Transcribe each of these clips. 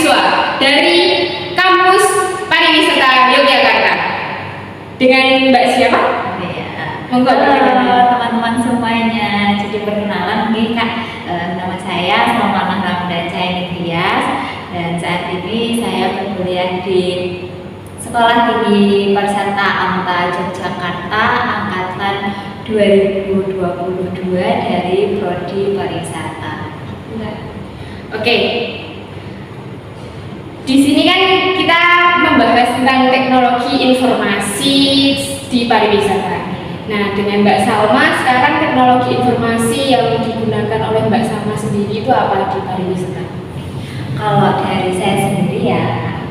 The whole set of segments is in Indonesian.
mahasiswa dari kampus pariwisata Yogyakarta. Dengan Mbak siapa? Monggo teman-teman semuanya. Jadi perkenalan nih Kak, nama saya Salma Ramdan Cahyanitrias dan saat ini saya berkuliah di Sekolah Tinggi Pariwisata AMTA Yogyakarta angkatan 2022 dari Prodi Pariwisata. Oke. Di sini kan kita membahas tentang teknologi informasi di pariwisata. Nah, dengan Mbak Salma, sekarang teknologi informasi yang digunakan oleh Mbak Salma sendiri itu apa di pariwisata? Kalau dari saya sendiri ya,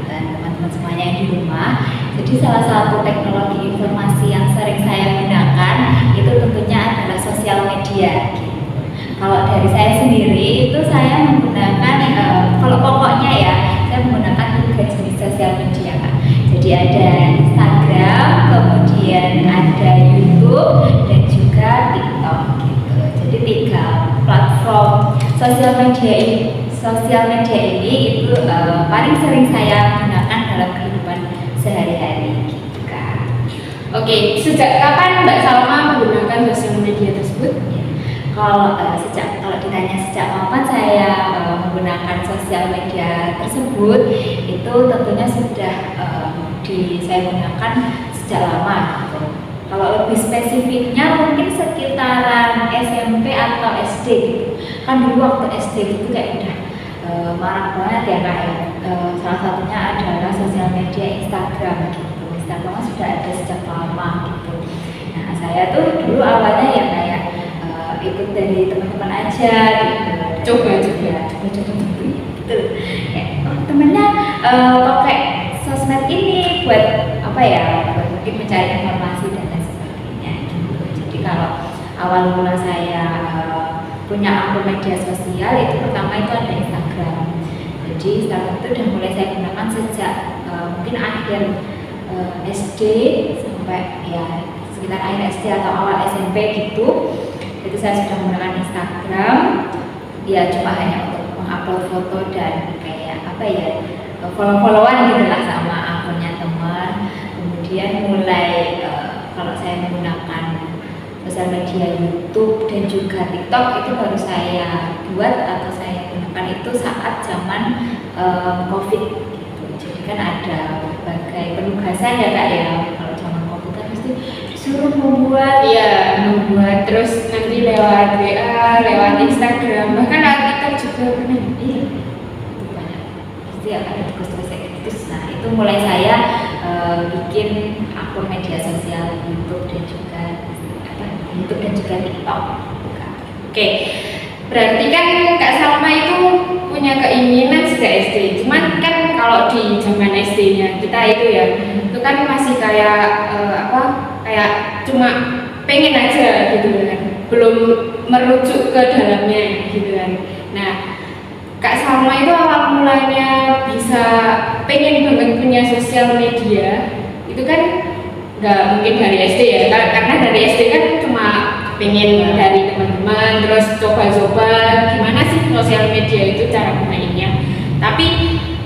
dan teman-teman semuanya yang di rumah, jadi salah satu teknologi informasi yang sering saya gunakan itu tentunya adalah sosial media. Kalau dari saya sendiri itu saya menggunakan, kalau pokoknya ya, saya menggunakan 3 jenis sosial media Kak. Jadi ada Instagram, kemudian ada YouTube dan juga TikTok gitu. Jadi 3 platform sosial media ini itu paling sering saya gunakan dalam kehidupan sehari-hari gitu Kak. Oke, sejak kapan Mbak Salma menggunakan sosial media tersebut? Kalau ditanya sejak kapan saya menggunakan sosial media tersebut, itu tentunya sudah saya gunakan sejak lama gitu. Kalau lebih spesifiknya mungkin sekitaran SMP atau SD gitu. Kan dulu waktu SD itu kayak udah marak banget ya Kak ya. Salah satunya adalah sosial media Instagram gitu. Instagram sudah ada sejak lama gitu. Nah saya tuh dulu awalnya ya kayak ikut dari teman-teman aja gitu. Coba gitu. Ya, temennya pakai sosmed ini buat apa ya? Buat mungkin mencari informasi dan lain sebagainya gitu. Jadi kalau awal mula saya punya akun media sosial itu pertama itu ada Instagram. Jadi Instagram itu udah mulai saya gunakan sejak mungkin akhir SD sampai ya sekitar akhir SD atau awal SMP gitu. Itu saya sudah menggunakan Instagram ya cuma hanya untuk mengupload foto dan kayak apa ya follow-followan gitu lah sama akunnya teman. Kemudian mulai kalau saya menggunakan sosial media YouTube dan juga TikTok itu baru saya buat atau saya gunakan itu saat zaman COVID gitu. Jadi kan ada berbagai penugasan ya Kak ya. Kalau zaman COVID kan pasti disuruh membuat terus nanti lewat WA, lewat Instagram, bahkan lewat TikTok juga pernah. Iya, itu banyak. Pasti akan ada tugas-tugas kayak gitu. Nah itu mulai saya bikin akun media sosial YouTube dan juga TikTok. Oke, berarti kan Kak Salma itu punya keinginan sejak SD. Cuman kan kalau di zaman SD-nya kita itu kan masih kayak kayak cuma pengen aja gitu kan, belum merujuk ke dalamnya gitu kan. Nah, Kak Salma itu awal mulanya bisa pengen banget punya sosial media itu kan nggak mungkin dari SD ya, karena dari SD kan cuma pengen dari teman-teman terus coba-coba gimana sih sosial media itu cara gunainnya. Tapi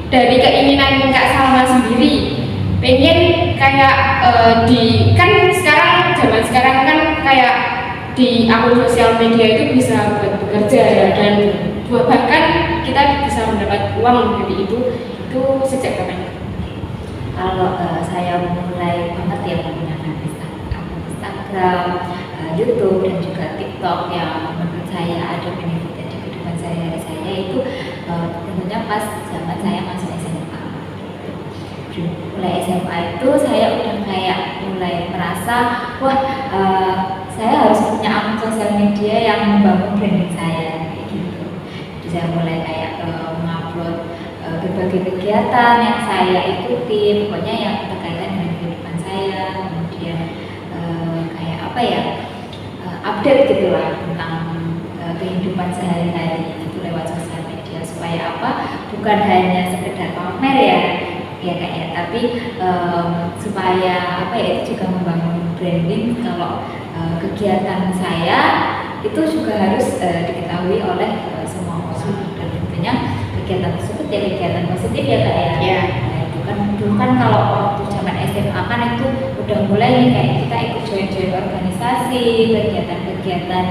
dari keinginan Kak Salma sendiri pengen kayak kan zaman sekarang kan kayak di akun sosial media itu bisa buat bekerja ya, dan bahkan kita bisa mendapat uang dari itu sejak kapan? Kalau saya mulai banget ya menggunakan Instagram, YouTube dan juga TikTok yang menurut saya ada benefitnya di kehidupan saya itu tentunya pas zaman saya masuk SMA. Mulai SMA itu saya udah kayak mulai merasa saya harus punya akun sosial media yang membangun branding saya kayak gitu. Jadi saya mulai kayak mengupload berbagai kegiatan yang saya ikuti, pokoknya yang berkaitan dengan kehidupan saya, kemudian kayak apa ya, update gitulah tentang kehidupan sehari-hari itu lewat sosial media supaya apa? Bukan hanya sekedar pamer ya kayaknya, tapi supaya apa ya, itu juga membangun branding kalau kegiatan saya itu juga harus diketahui oleh semua orang, dan tentunya kegiatan tersebut ya kegiatan positif ya Kak ya. Iya. Nah, itu kan dulu kan kalau waktu zaman SMA kan itu udah mulai nih kayak kita ikut join-join organisasi, kegiatan-kegiatan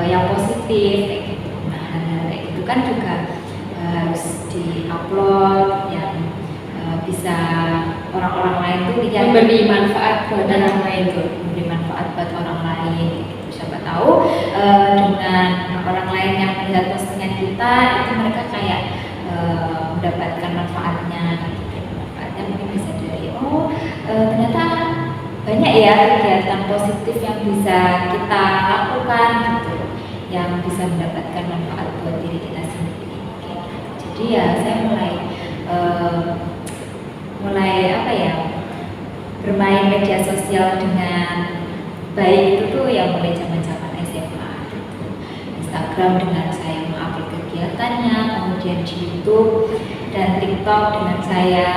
yang positif kayak gitu. Nah, hal-hal kayak gitu kan juga harus di-upload yang bisa orang-orang lain tuh lihat, Memberi manfaat buat orang lain tuh. memberi manfaat buat orang lain gitu. Siapa tahu dengan orang lain yang melihat postingan kita itu mereka kayak mendapatkan manfaatnya gitu. Manfaatnya mungkin bisa dari ternyata banyak ya kegiatan positif yang bisa kita lakukan gitu, yang bisa mendapatkan manfaat buat diri kita sendiri kayak gitu. Jadi ya saya mulai apa ya, bermain media sosial dengan baik itu tuh yang mulai zaman-zaman SMA gitu. Instagram dengan saya mengupload kegiatannya, kemudian di YouTube dan TikTok dengan saya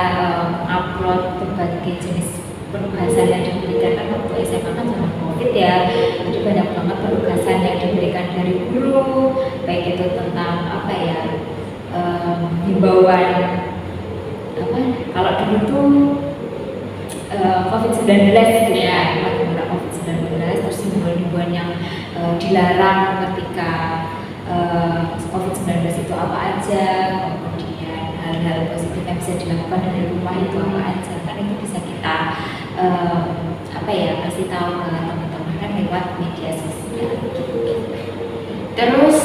upload berbagai jenis penugasan yang diberikan. Kan waktu SMA kan sama COVID ya, jadi banyak banget penugasan yang diberikan dari guru, baik itu tentang apa ya, himbauan apa, kalau dulu tuh COVID-19 gitu ya, bagaimana COVID-19, terus himbauan yang dilarang ketika COVID-19 itu apa aja, kemudian hal-hal positif yang bisa dilakukan dari rumah itu apa aja, kan itu bisa kita apa ya, kasih tahu ke teman-teman kan lewat media sosial gitu. Terus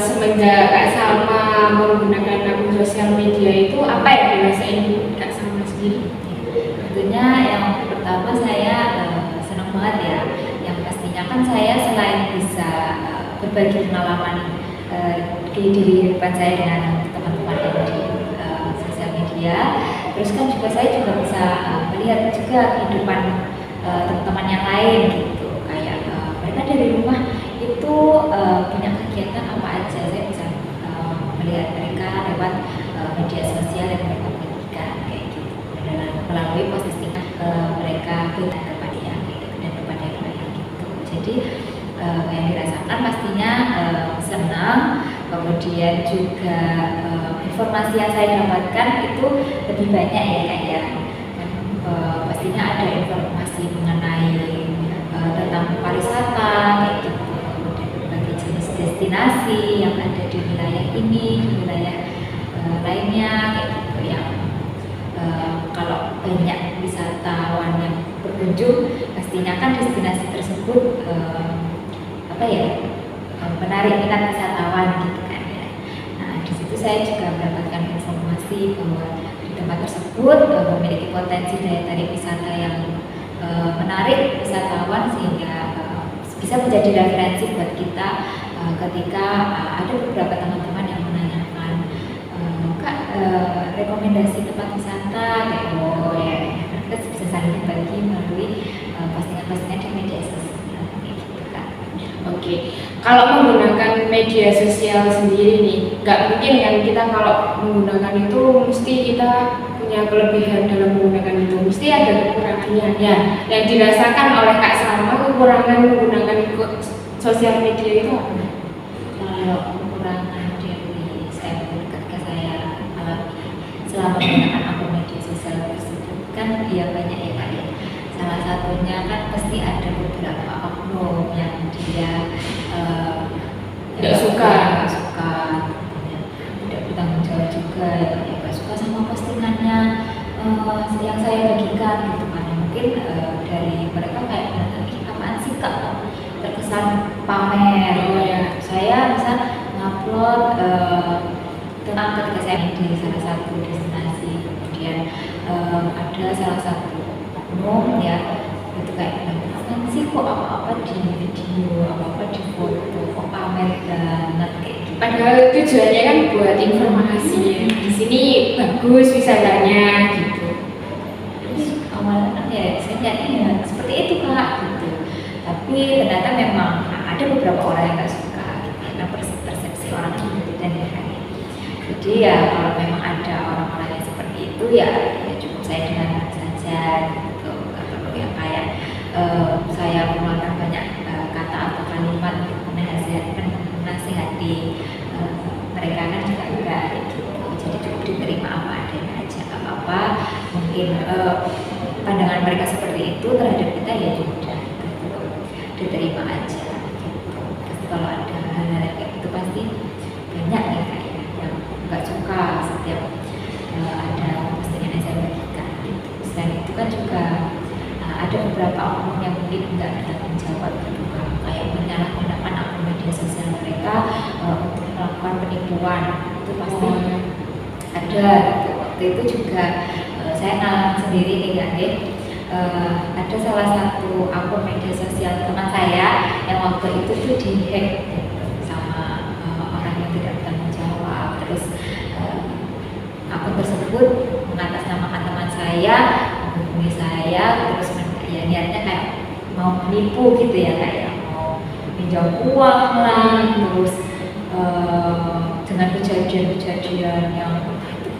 semenjak Kak Salma menggunakan akun sosial media itu apa yang dirasain Kak Salma sendiri? Tentunya yang pertama saya senang banget ya, yang pastinya kan saya selain bisa berbagi pengalaman kehidupan saya dengan teman-teman yang di sosial media, terus kan juga saya juga bisa melihat juga kehidupan teman-teman yang lain gitu, kayak mereka dari rumah itu punya kegiatan apa aja, saya bisa melihat mereka lewat media sosial yang mereka bagikan kayak gitu, melalui postingan mereka kepada yang dan kepada yang lain gitu. Jadi yang dirasakan pastinya senang, kemudian juga informasi yang saya dapatkan itu lebih banyak ya Kak ya. Pastinya ada informasi mengenai tentang pariwisata kayak gitu, berbagai jenis destinasi yang ada di wilayah ini, di wilayah lainnya kayak gitu, yang kalau banyak wisatawan yang berkunjung pastinya kan destinasi tersebut apa ya, menarik minat wisatawan gitu kan ya. Nah di situ saya juga mendapatkan informasi bahwa di tempat tersebut memiliki potensi daya tarik wisata yang menarik wisatawan, sehingga bisa menjadi referensi buat kita ketika ada beberapa teman-teman yang menanyakan, Kak rekomendasi tempat wisata kayak ya, kita bisa saling berbagi melalui postingan-postingan di media sosial kayak gitu Kak. Oke, kalau menggunakan media sosial sendiri nih, nggak mungkin kan kita kalau menggunakan itu mesti kita punya kelebihan dalam menggunakan itu, mesti ada kekurangannya ya. Yang dirasakan oleh Kak Salma kekurangan menggunakan sosial media itu apa? Kalau kekurangan dari saya ketika saya alami selama menggunakan akun media sosial tersebut kan ya banyak ya Kak ya. Salah satunya kan pasti ada beberapa oknum yang dia Tidak suka, tidak bertanggung jawab juga, ya nggak suka sama postingannya yang saya bagikan gitu kan. Mungkin dari mereka kayak apaan sih Kak, terkesan pamer. Oh ya, Saya bisa ngupload tentang ketika saya di salah satu destinasi, kemudian ada salah satu oknum ya itu kayak apa sih kok apa-apa di video, apa-apa di foto, kok pamer banget kayak gitu. padahal tujuannya kan buat informasi. Di sini bagus wisatanya gitu. Terus awalnya ya saya nyari ya seperti itu Kak gitu, tapi ternyata memang ada beberapa orang yang nggak suka gitu, karena persepsi orang itu berbeda ya Kak. Jadi ya kalau memang ada orang-orang yang seperti itu ya cukup saya dengarkan saja gitu, nggak perlu yang kayak saya mengeluarkan banyak kata atau kalimat untuk menasihati mereka kan enggak gitu. Jadi cukup diterima apa adanya aja, nggak apa-apa. Mungkin pandangan mereka seperti itu terhadap kita ya sudah gitu. Diterima aja gitu. Pasti kalau ada hal-hal kayak gitu pasti banyak ya kayak yang nggak suka setiap ada postingan yang saya bagikan gitu. Selain itu kan juga ada beberapa oknum yang mungkin nggak bertanggung jawab gitu, kayak menyalahgunakan akun media sosial mereka untuk melakukan penipuan, itu pasti ada gitu. Waktu itu juga saya ngalamin sendiri nih Kak, ada salah satu akun media sosial teman saya yang waktu itu tuh dihack gitu, sama orang yang tidak bertanggung jawab. Terus akun tersebut mengatasnamakan teman saya, menghubungi saya, terus ya niatnya kayak mau menipu gitu ya, kayak mau pinjam uang lah, terus dengan kejadian-kejadian yang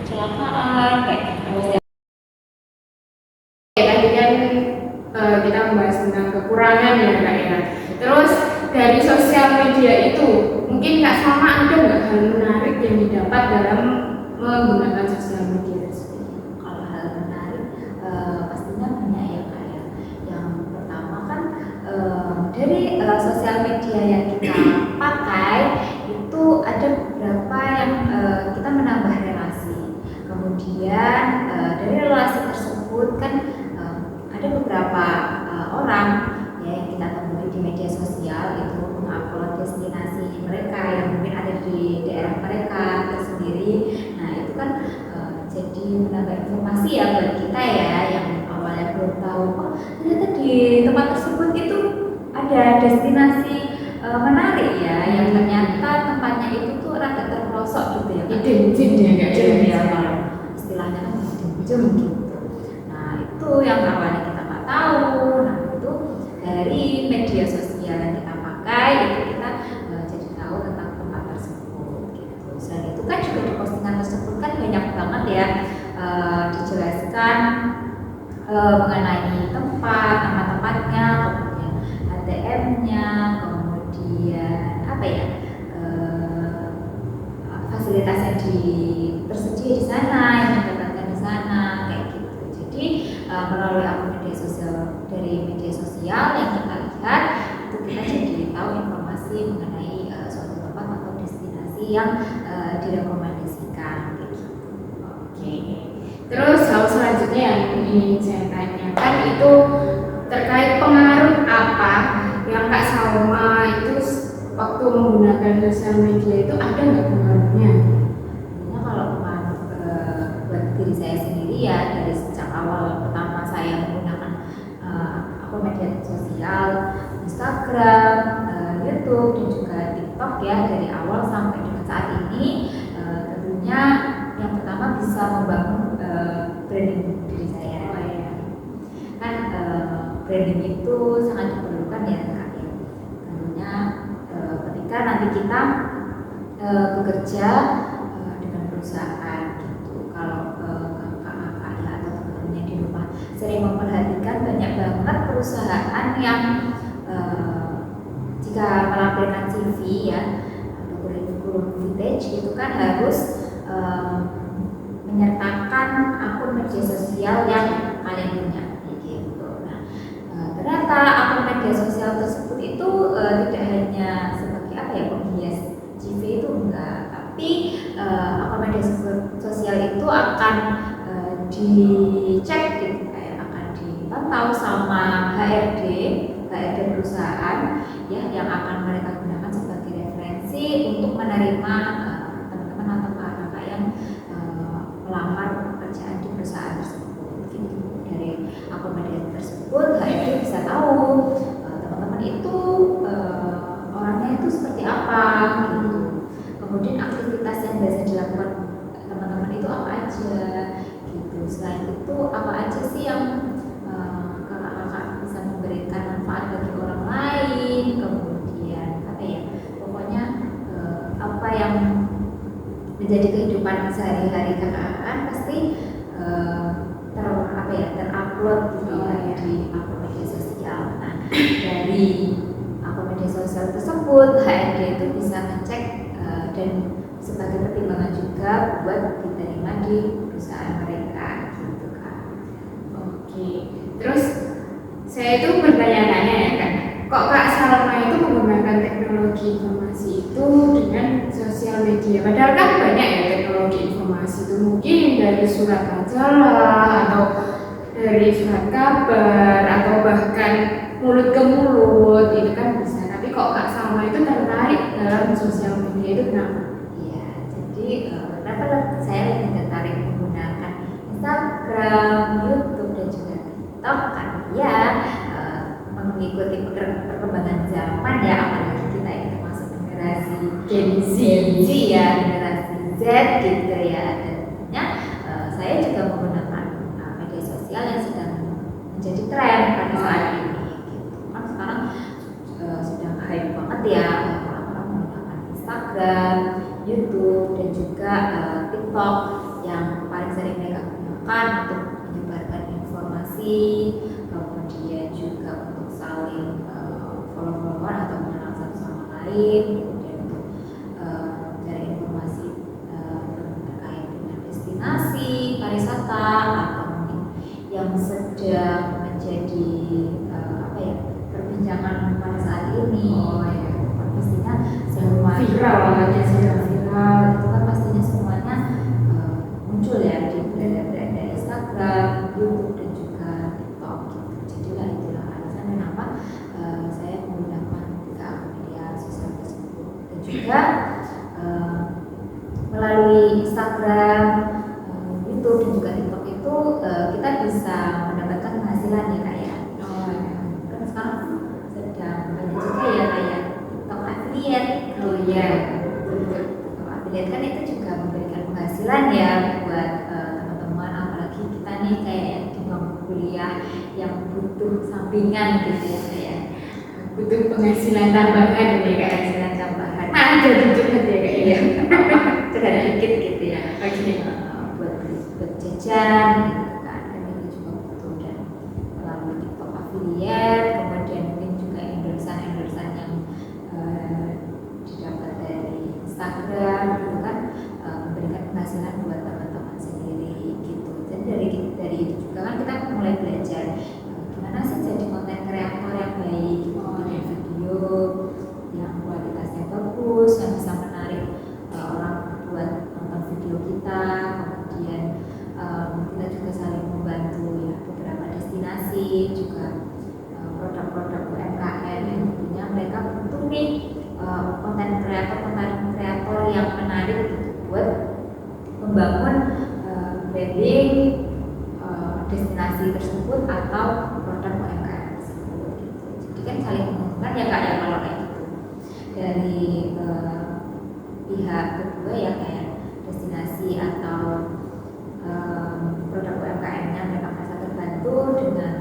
kecelakaan kayak terus ya. Tadi kan kita membahas tentang kekurangan ya Kak ya. Terus dari sosial media itu mungkin Kak Salma ada nggak hal menarik yang didapat dalam menggunakan sosial media tersebut? Kalau hal menarik pastinya banyak ya Kak ya. Yang pertama kan dari sosial media yang kita pakai itu ada beberapa yang kita menambah relasi. Kemudian dari relasi tersebut kan ada beberapa orang ya yang kita temui di media sosial itu mengupload destinasi mereka yang mungkin ada di daerah mereka tersendiri. Nah itu kan jadi menambah informasi ya buat kita ya yang awalnya belum tahu, oh ternyata di tempat tersebut itu ada destinasi menarik ya, yang ternyata tempatnya itu tuh rada terpelosok gitu ya. Hidden ya Kak ya, kalau istilahnya kan hidden gitu. Nah itu yang awalnya kita nggak tahu. Nah itu dari media sosial yang kita pakai itu kita jadi tahu tentang tempat tersebut gitu. Selain itu kan juga di postingan tersebut kan banyak banget ya dijelaskan mengenai tempat, nama tempatnya, kemudian ATM-nya, kemudian apa ya fasilitas yang tersedia di sana, yang didapatkan di sana kayak gitu. Jadi melalui akun media sosial, dari media sosial yang kita lihat itu kita jadi tahu informasi mengenai suatu tempat atau destinasi yang direkomendasikan gitu. Oke. Terus hal selanjutnya yang ingin saya tanyakan itu terkait pengaruh apa yang Kak Salma itu waktu menggunakan sosial media itu ada nggak pengaruhnya? Nah, kalau pengaruh buat diri saya sendiri ya dari sejak awal pertama saya menggunakan akun media sosial Instagram, YouTube dan juga TikTok ya, dari awal sampai dengan saat ini tentunya yang pertama bisa membangun branding diri saya. Kan branding itu sangat diperlukan ya Kak ya. Tentunya ketika nanti kita bekerja dengan perusahaan gitu, kalau kakak-kakak ya atau teman-temannya di rumah sering memperhatikan banyak banget perusahaan yang jika melampirkan CV ya atau kurikulum vintage itu kan harus menyertakan akun media sosial yang kalian punya gitu. Nah, ternyata akun media sosial tersebut itu tidak hanya sebagai apa ya penghias CV itu enggak, tapi akun media sosial itu akan dicek gitu, kayak akan dipantau sama HRD perusahaan ya, yang akan mereka gunakan sebagai referensi untuk menerima teman-teman atau kakak yang melamar pekerjaan di perusahaan tersebut gitu. Dari akun media tersebut HRD bisa tahu teman-teman itu orangnya itu seperti apa gitu. Kemudian aktivitas yang biasa dilakukan teman-teman itu apa aja gitu. Selain itu apa aja sih yang kakak-kakak bisa memberikan manfaat bagi orang lain. Kemudian apa ya, pokoknya apa yang menjadi kehidupan sehari-hari kakak-kakak pasti terupload gitu ya di akun media sosial. Nah dari akun media sosial tersebut HRD itu bisa ngecek dan sebagai pertimbangan juga buat diterima di perusahaan mereka gitu kan. Oke, terus saya itu bertanya-tanya ya Kak, kok Kak Salma itu menggunakan teknologi informasi itu dengan sosial media? Padahal kan banyak ya teknologi informasi itu, mungkin dari surat majalah atau dari surat kabar atau bahkan mulut ke mulut itu kan bisa. Tapi kok Kak Salma itu tertarik dalam sosial media itu kenapa? Iya, jadi kenapa saya lebih tertarik menggunakan Instagram, YouTube dan juga TikTok kan? Ya, mengikuti perkembangan zaman ya, apalagi kita ini masuk generasi Gen Z. ya, generasi Z gitu ya. Dan tentunya saya juga menggunakan media sosial yang sedang menjadi tren pada saat ini. Gitu. Kan sekarang sedang hype banget ya orang-orang menggunakan Instagram, YouTube dan juga TikTok yang paling sering mereka gunakan untuk menyebarkan informasi, kemudian juga untuk saling follow-followan atau mengenal satu sama lain, kemudian untuk mencari informasi terkait dengan destinasi pariwisata atau mungkin yang sedang menjadi perbincangan pada saat ini. Pastinya semua Viral aja sih. viral itu kan pastinya semuanya muncul ya di beranda Instagram, YouTube dan juga TikTok gitu. Jadilah itulah alasan kenapa saya menggunakan tiga media sosial tersebut. Dan juga melalui Instagram, YouTube dan juga TikTok itu kita bisa mendapatkan penghasilan ya Kak ya. Kan sekarang sedang banyak juga ya kayak TikTok affiliate. Oh iya. TikTok affiliate kan itu juga memberikan penghasilan ya buat teman-teman, apalagi kita nih kayak di bangku kuliah yang butuh sampingan gitu ya kayak Butuh penghasilan tambahan ya Kak. penghasilan tambahan. Nah, ada jujur aja Kak ya. Terhadap dikit gitu ya. Oke. Buat jajan gitu kan, dan itu juga butuh. Dan melalui TikTok affiliate, kemudian mungkin juga endorsan yang didapat dari Instagram gitu kan, memberikan penghasilan buat teman-teman sendiri gitu. Dan dari itu juga kan kita mulai belajar gimana sih jadi konten kreator yang baik gitu, bikin video yang kualitasnya bagus, yang bisa menarik orang buat nonton video kita. Kemudian kita juga saling membantu ya beberapa destinasi, juga produk-produk UMKM yang tentunya mereka butuh nih konten kreator yang menarik gitu buat membangun branding destinasi tersebut atau produk UMKM tersebut gitu. Jadi kan saling menguntungkan ya Kak ya kalau kayak gitu. Dari pihak kedua ya kayak destinasi atau produk UMKM-nya mereka merasa terbantu dengan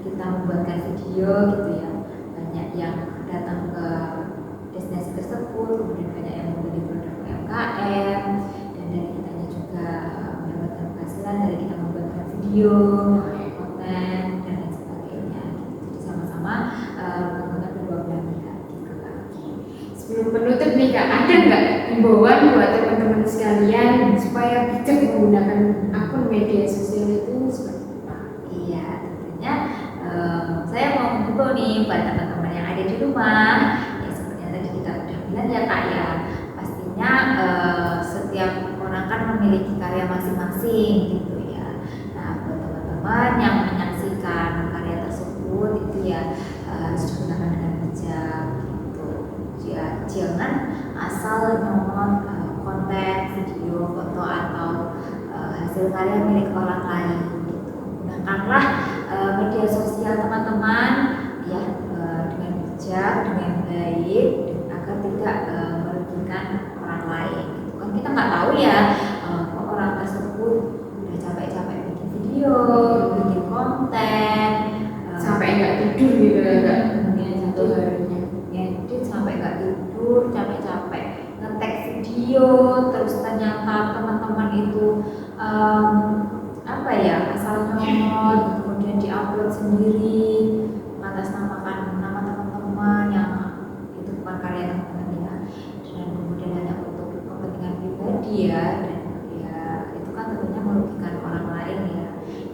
kita membuatkan video gitu ya, banyak yang datang ke destinasi tersebut, kemudian banyak yang membeli produk UMKM, dan dari kitanya juga mendapatkan penghasilan dari kita membuatkan video, konten dan lain sebagainya gitu. Jadi sama-sama menguntungkan kedua belah pihak gitu Kak. Sebelum penutup nih Kak, ada nggak himbauan buat teman-teman sekalian supaya bijak menggunakan akun media sosial itu seperti apa? Iya, tentunya saya mau menghimbau nih buat teman-teman yang ada di rumah, ya seperti yang tadi kita udah bilang ya Kak ya, pastinya setiap orang kan memiliki karya masing-masing gitu ya. Nah buat teman-teman yang menyaksikan karya tersebut itu ya harus digunakan dengan bijak gitu. Ya, jangan asal nyomot konten, video, foto atau hasil karya milik orang lain gitu. Gunakanlah media sosial teman-teman ya dengan bijak, dengan baik, agar tidak merugikan orang lain gitu. Kan kita nggak tahu ya orang tersebut udah capek-capek bikin video, bikin konten, Sampai nggak tidur gitu ya Kak? mungkin Satu harinya. ngedit sampai nggak tidur, capek-capek ngetek video, terus ternyata teman-teman itu asal nyomot, kemudian diupload sendiri, mengatasnamakan nama teman-teman yang itu bukan karya teman-teman ya, dan kemudian hanya untuk kepentingan pribadi media dan ya itu kan tentunya merugikan orang lain ya,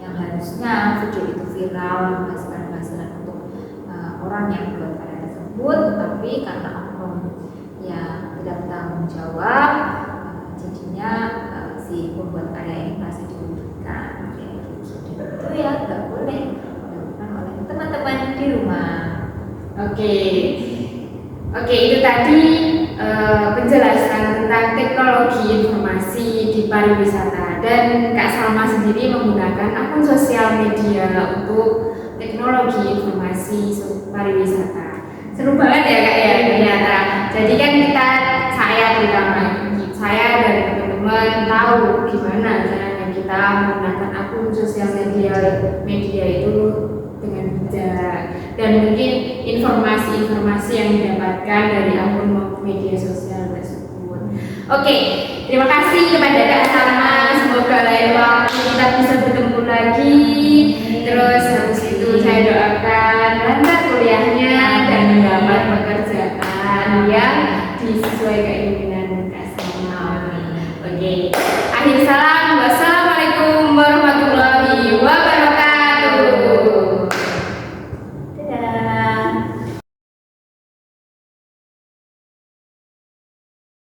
yang harusnya video itu viral menghasilkan penghasilan untuk orang yang membuat karya tersebut, tapi karena oknum yang tidak bertanggung jawab jadinya si pembuat karya ini merasa dirugikan ya, itu ya nggak boleh dilakukan oleh teman-teman di rumah. Oke, itu tadi penjelasan tentang teknologi informasi di pariwisata, dan Kak Salma sendiri menggunakan akun sosial media untuk teknologi informasi pariwisata. Seru banget ya Kak ya ternyata. Jadi kan saya terutama saya dan teman-teman tahu gimana caranya kita menggunakan akun sosial media itu dengan bijak, dan mungkin informasi-informasi yang didapatkan dari akun media sosial tersebut. Oke, terima kasih kepada Kak Salma. Semoga lain waktu kita bisa bertemu lagi. Terus habis itu saya